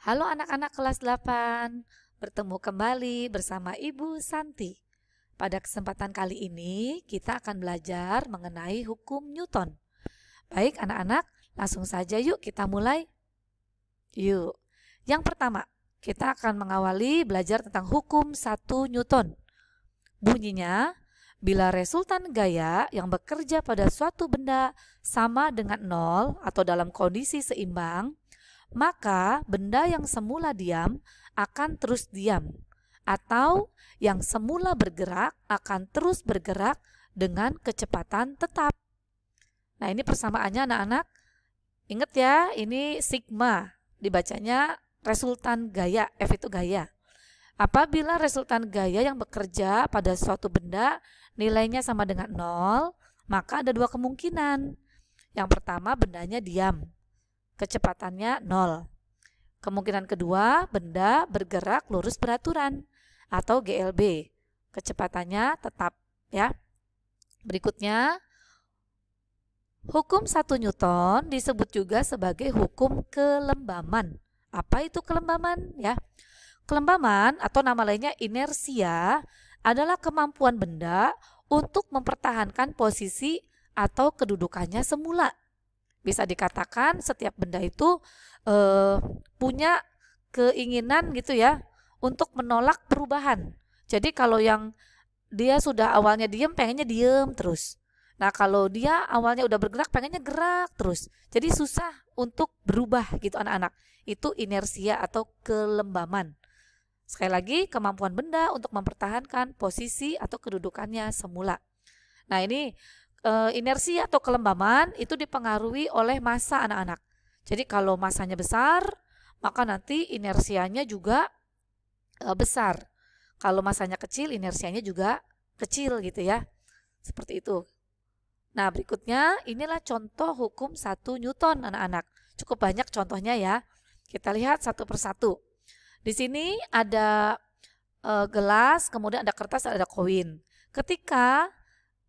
Halo anak-anak kelas 8, bertemu kembali bersama Ibu Santi. Pada kesempatan kali ini kita akan belajar mengenai hukum Newton. Baik anak-anak, langsung saja yuk kita mulai. Yuk, yang pertama kita akan mengawali belajar tentang hukum 1 Newton. Bunyinya, bila resultan gaya yang bekerja pada suatu benda sama dengan 0 atau dalam kondisi seimbang, maka benda yang semula diam akan terus diam, atau yang semula bergerak akan terus bergerak dengan kecepatan tetap. Nah, ini persamaannya anak-anak. Ingat ya, ini sigma, dibacanya resultan gaya, F itu gaya. Apabila resultan gaya yang bekerja pada suatu benda nilainya sama dengan 0, maka ada dua kemungkinan. Yang pertama, bendanya diam, kecepatannya 0. Kemungkinan kedua, benda bergerak lurus beraturan atau GLB, kecepatannya tetap ya. Berikutnya, hukum 1 Newton disebut juga sebagai hukum kelembaman. Apa itu kelembaman ya? Kelembaman atau nama lainnya inersia adalah kemampuan benda untuk mempertahankan posisi atau kedudukannya semula. Bisa dikatakan setiap benda itu punya keinginan gitu ya untuk menolak perubahan. Jadi kalau yang dia sudah awalnya diem, pengennya diem terus. Nah kalau dia awalnya udah bergerak, pengennya gerak terus. Jadi susah untuk berubah gitu anak-anak. Itu inersia atau kelembaman. Sekali lagi, kemampuan benda untuk mempertahankan posisi atau kedudukannya semula. Nah ini inersia atau kelembaman itu dipengaruhi oleh massa anak-anak. Jadi kalau massanya besar, maka nanti inersianya juga besar. Kalau massanya kecil, inersianya juga kecil gitu ya. Seperti itu. Nah berikutnya, inilah contoh hukum 1 Newton anak-anak. Cukup banyak contohnya ya. Kita lihat satu persatu. Di sini ada gelas, kemudian ada kertas, ada koin. Ketika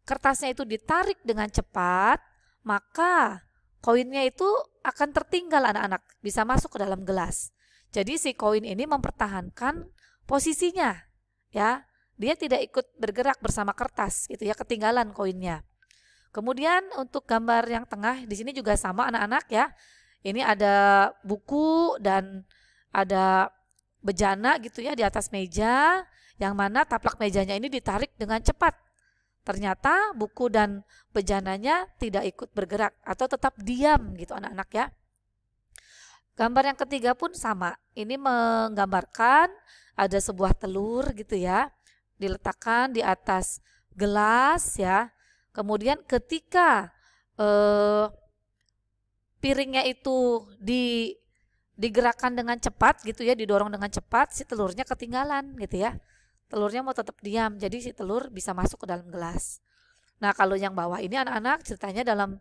kertasnya itu ditarik dengan cepat, maka koinnya itu akan tertinggal anak-anak, bisa masuk ke dalam gelas. Jadi si koin ini mempertahankan posisinya, ya. Dia tidak ikut bergerak bersama kertas, gitu ya, ketinggalan koinnya. Kemudian untuk gambar yang tengah di sini juga sama anak-anak ya. Ini ada buku dan ada bejana gitu ya di atas meja, yang mana taplak mejanya ini ditarik dengan cepat. Ternyata buku dan bejananya tidak ikut bergerak atau tetap diam gitu anak-anak ya. Gambar yang ketiga pun sama. Ini menggambarkan ada sebuah telur gitu ya, diletakkan di atas gelas ya. Kemudian ketika piringnya itu digerakkan dengan cepat gitu ya, didorong dengan cepat, si telurnya ketinggalan gitu ya. Telurnya mau tetap diam, jadi si telur bisa masuk ke dalam gelas. Nah kalau yang bawah ini anak-anak ceritanya dalam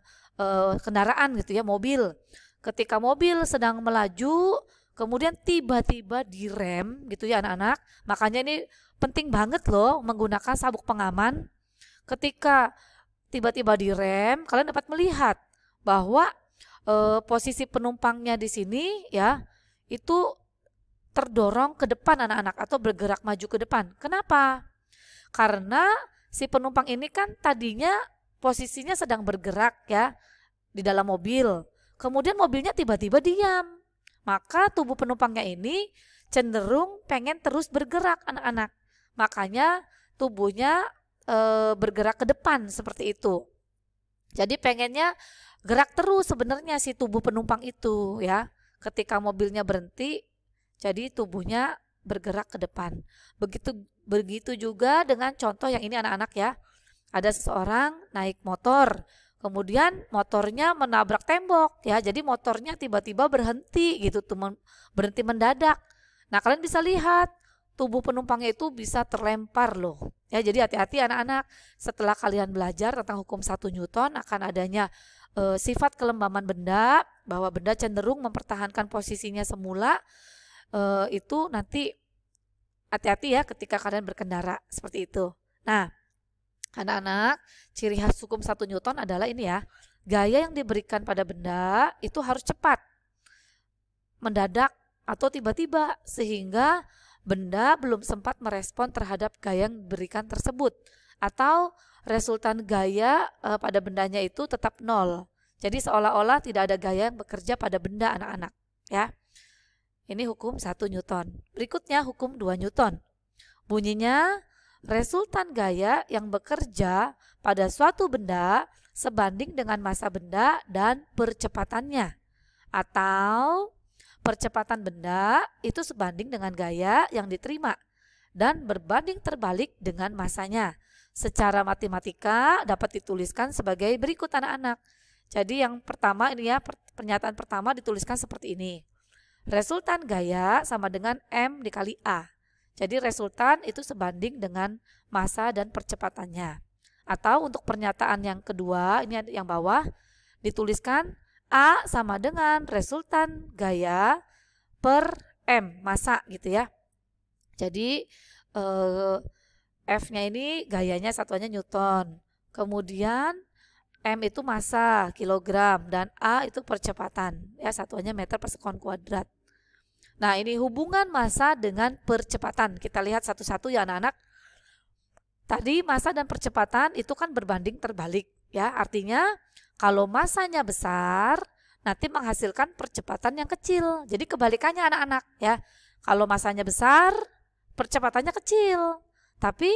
kendaraan gitu ya, mobil. Ketika mobil sedang melaju, kemudian tiba-tiba direm gitu ya anak-anak. Makanya ini penting banget loh menggunakan sabuk pengaman. Ketika tiba-tiba direm, kalian dapat melihat bahwa posisi penumpangnya di sini ya itu terdorong ke depan anak-anak atau bergerak maju ke depan. Kenapa? Karena si penumpang ini kan tadinya posisinya sedang bergerak ya di dalam mobil. Kemudian mobilnya tiba-tiba diam. Maka tubuh penumpangnya ini cenderung pengen terus bergerak anak-anak. Makanya tubuhnya bergerak ke depan seperti itu. Jadi pengennya gerak terus sebenarnya si tubuh penumpang itu ya. Ketika mobilnya berhenti, jadi tubuhnya bergerak ke depan. Begitu juga dengan contoh yang ini anak-anak ya. Ada seseorang naik motor, kemudian motornya menabrak tembok ya. Jadi motornya tiba-tiba berhenti gitu, berhenti mendadak. Nah kalian bisa lihat tubuh penumpangnya itu bisa terlempar loh. Ya jadi hati-hati anak-anak. Setelah kalian belajar tentang hukum 1 Newton akan adanya sifat kelembaman benda, bahwa benda cenderung mempertahankan posisinya semula, itu nanti hati-hati ya ketika kalian berkendara seperti itu. Nah, anak-anak, ciri khas hukum 1 Newton adalah ini ya, gaya yang diberikan pada benda itu harus cepat, mendadak atau tiba-tiba sehingga benda belum sempat merespon terhadap gaya yang diberikan tersebut, atau resultan gaya pada bendanya itu tetap nol. Jadi seolah-olah tidak ada gaya yang bekerja pada benda anak-anak, ya. Ini hukum 1 Newton. Berikutnya hukum 2 Newton. Bunyinya, resultan gaya yang bekerja pada suatu benda sebanding dengan massa benda dan percepatannya, atau percepatan benda itu sebanding dengan gaya yang diterima dan berbanding terbalik dengan massanya. Secara matematika dapat dituliskan sebagai berikut anak-anak. Jadi yang pertama ini ya, pernyataan pertama dituliskan seperti ini. Resultan gaya sama dengan M dikali A. Jadi resultan itu sebanding dengan massa dan percepatannya. Atau untuk pernyataan yang kedua, ini yang bawah, dituliskan A sama dengan resultan gaya per M, massa gitu ya. Jadi F-nya ini gayanya satuannya Newton. Kemudian M itu massa, kilogram, dan A itu percepatan, ya satuannya meter per sekon kuadrat. Nah, ini hubungan massa dengan percepatan. Kita lihat satu-satu ya anak-anak. Tadi massa dan percepatan itu kan berbanding terbalik, ya. Artinya kalau massanya besar, nanti menghasilkan percepatan yang kecil. Jadi kebalikannya anak-anak, ya. Kalau massanya besar, percepatannya kecil. Tapi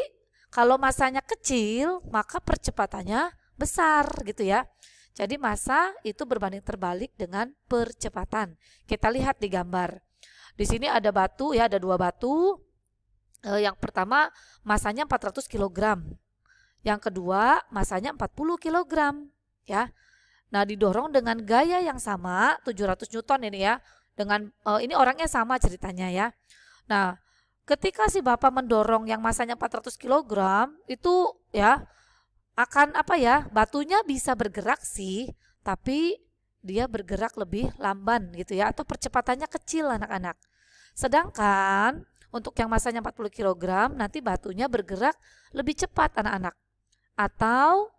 kalau massanya kecil, maka percepatannya besar gitu ya. Jadi massa itu berbanding terbalik dengan percepatan. Kita lihat di gambar. Di sini ada batu ya, ada 2 batu. Yang pertama massanya 400 kg. Yang kedua massanya 40 kg ya. Nah, didorong dengan gaya yang sama 700 Newton ini ya. Dengan ini orangnya sama ceritanya ya. Nah, ketika si Bapak mendorong yang massanya 400 kg itu ya akan apa ya? Batunya bisa bergerak sih, tapi dia bergerak lebih lamban gitu ya, atau percepatannya kecil anak-anak. Sedangkan untuk yang massanya 40 kg nanti batunya bergerak lebih cepat anak-anak. Atau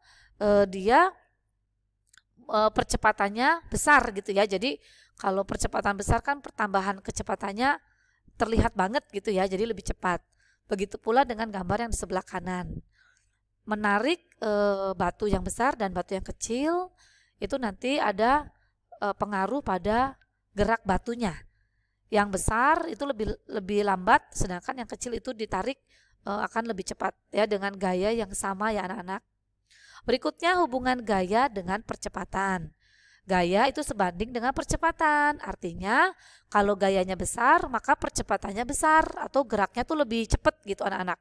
dia percepatannya besar gitu ya. Jadi kalau percepatan besar kan pertambahan kecepatannya terlihat banget gitu ya, jadi lebih cepat. Begitu pula dengan gambar yang di sebelah kanan. Menarik batu yang besar dan batu yang kecil itu nanti ada pengaruh pada gerak batunya. Yang besar itu lebih lambat, sedangkan yang kecil itu ditarik akan lebih cepat ya, dengan gaya yang sama ya anak-anak. Berikutnya hubungan gaya dengan percepatan. Gaya itu sebanding dengan percepatan. Artinya kalau gayanya besar maka percepatannya besar atau geraknya tuh lebih cepat gitu anak-anak.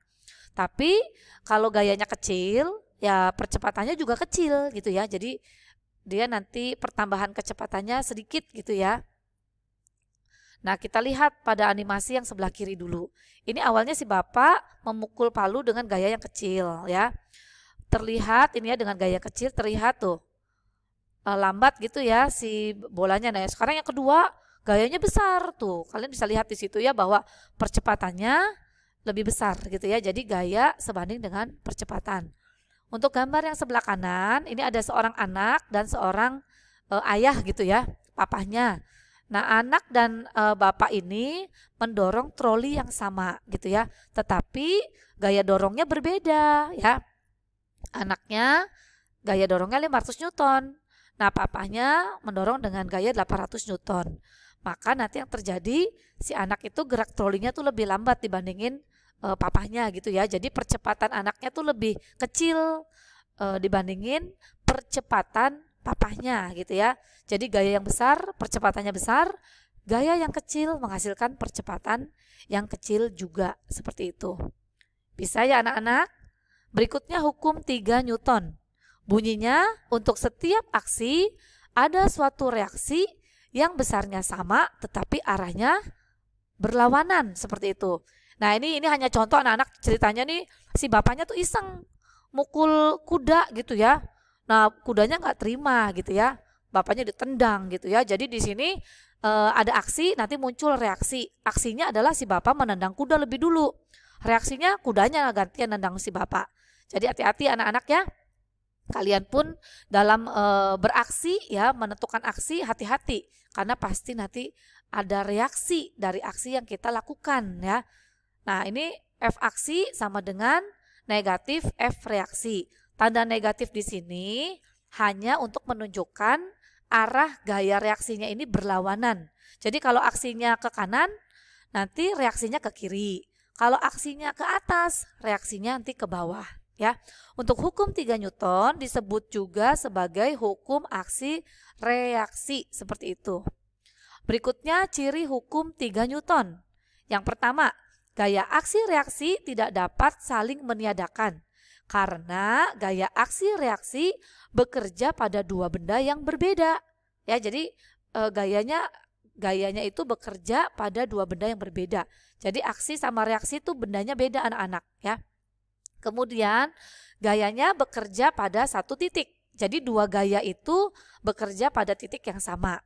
Tapi kalau gayanya kecil ya percepatannya juga kecil gitu ya. Jadi dia nanti pertambahan kecepatannya sedikit gitu ya. Nah, kita lihat pada animasi yang sebelah kiri dulu. Ini awalnya si Bapak memukul palu dengan gaya yang kecil ya. Terlihat ini ya, dengan gaya kecil terlihat tuh lambat gitu ya si bolanya. Nah, sekarang yang kedua gayanya besar tuh. Kalian bisa lihat di situ ya bahwa percepatannya lebih besar gitu ya. Jadi gaya sebanding dengan percepatan. Untuk gambar yang sebelah kanan, ini ada seorang anak dan seorang ayah gitu ya, papahnya. Nah, anak dan bapak ini mendorong troli yang sama gitu ya, tetapi gaya dorongnya berbeda ya. Anaknya gaya dorongnya 500 Newton. Nah, papahnya mendorong dengan gaya 800 Newton. Maka nanti yang terjadi si anak itu gerak trolinya tuh lebih lambat dibandingin papahnya gitu ya. Jadi percepatan anaknya tuh lebih kecil dibandingin percepatan papahnya gitu ya. Jadi gaya yang besar, percepatannya besar, gaya yang kecil menghasilkan percepatan yang kecil juga, seperti itu. Bisa ya anak-anak? Berikutnya hukum 3 Newton. Bunyinya untuk setiap aksi ada suatu reaksi yang besarnya sama tetapi arahnya berlawanan, seperti itu. Nah, ini hanya contoh anak-anak, ceritanya nih si bapaknya tuh iseng mukul kuda gitu ya. Nah, kudanya nggak terima gitu ya. Bapaknya ditendang gitu ya. Jadi di sini ada aksi, nanti muncul reaksi. Aksinya adalah si bapak menendang kuda lebih dulu. Reaksinya kudanya gantian nendang si bapak. Jadi hati-hati anak-anak ya. Kalian pun dalam beraksi ya, menentukan aksi, hati-hati karena pasti nanti ada reaksi dari aksi yang kita lakukan ya. Nah, ini F aksi sama dengan negatif F reaksi. Tanda negatif di sini hanya untuk menunjukkan arah gaya reaksinya ini berlawanan. Jadi kalau aksinya ke kanan, nanti reaksinya ke kiri. Kalau aksinya ke atas, reaksinya nanti ke bawah ya. Untuk hukum 3 Newton disebut juga sebagai hukum aksi reaksi seperti itu. Berikutnya ciri hukum 3 Newton. Yang pertama, gaya aksi reaksi tidak dapat saling meniadakan karena gaya aksi reaksi bekerja pada dua benda yang berbeda. Ya, jadi gayanya itu bekerja pada dua benda yang berbeda. Jadi aksi sama reaksi itu bendanya beda anak-anak ya. Kemudian gayanya bekerja pada satu titik. Jadi dua gaya itu bekerja pada titik yang sama.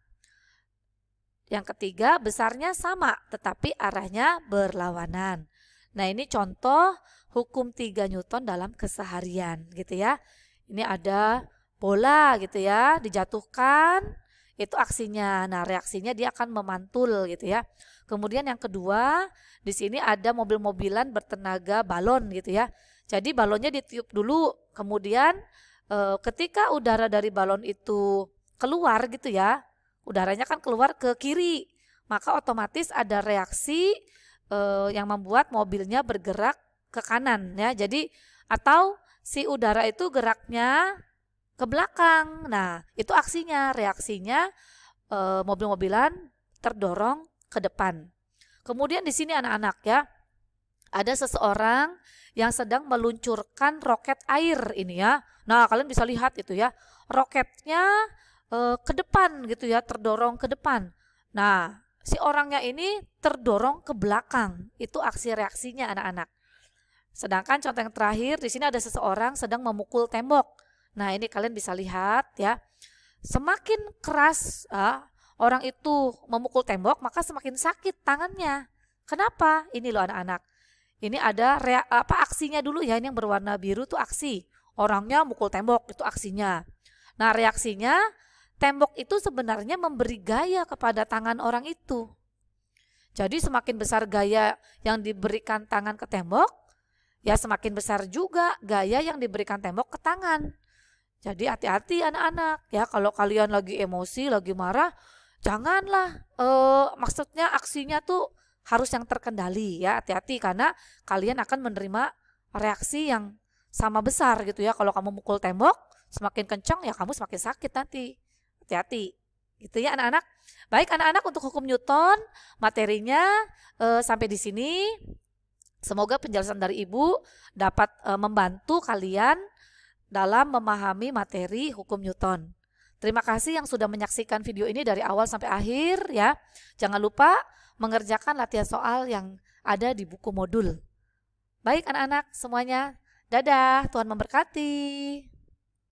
Yang ketiga, besarnya sama tetapi arahnya berlawanan. Nah, ini contoh hukum 3 Newton dalam keseharian gitu ya. Ini ada bola gitu ya, dijatuhkan, itu aksinya. Nah, reaksinya dia akan memantul gitu ya. Kemudian yang kedua, di sini ada mobil-mobilan bertenaga balon gitu ya. Jadi balonnya ditiup dulu, kemudian ketika udara dari balon itu keluar gitu ya, udaranya kan keluar ke kiri, maka otomatis ada reaksi yang membuat mobilnya bergerak ke kanan ya. Jadi atau si udara itu geraknya ke belakang. Nah, itu aksinya, reaksinya mobil-mobilan terdorong ke depan. Kemudian di sini anak-anak ya, ada seseorang yang sedang meluncurkan roket air ini ya. Nah, kalian bisa lihat itu ya, roketnya ke depan gitu ya, terdorong ke depan. Nah, si orangnya ini terdorong ke belakang. Itu aksi reaksinya anak-anak. Sedangkan contoh yang terakhir, di sini ada seseorang sedang memukul tembok. Nah, ini kalian bisa lihat ya. Semakin keras orang itu memukul tembok, maka semakin sakit tangannya. Kenapa? Ini loh anak-anak. Ini ada aksinya dulu ya, ini yang berwarna biru tuh aksi. Orangnya mukul tembok, itu aksinya. Nah, reaksinya, tembok itu sebenarnya memberi gaya kepada tangan orang itu. Jadi semakin besar gaya yang diberikan tangan ke tembok, ya semakin besar juga gaya yang diberikan tembok ke tangan. Jadi hati-hati anak-anak ya, kalau kalian lagi emosi, lagi marah, janganlah maksudnya aksinya tuh harus yang terkendali ya, hati-hati karena kalian akan menerima reaksi yang sama besar gitu ya. Kalau kamu mukul tembok semakin kencang ya kamu semakin sakit nanti. Hati-hati gitu ya anak-anak. Baik anak-anak, untuk hukum Newton materinya sampai di sini. Semoga penjelasan dari Ibu dapat membantu kalian dalam memahami materi hukum Newton. Terima kasih yang sudah menyaksikan video ini dari awal sampai akhir ya. Jangan lupa mengerjakan latihan soal yang ada di buku modul. Baik anak-anak semuanya, dadah, Tuhan memberkati.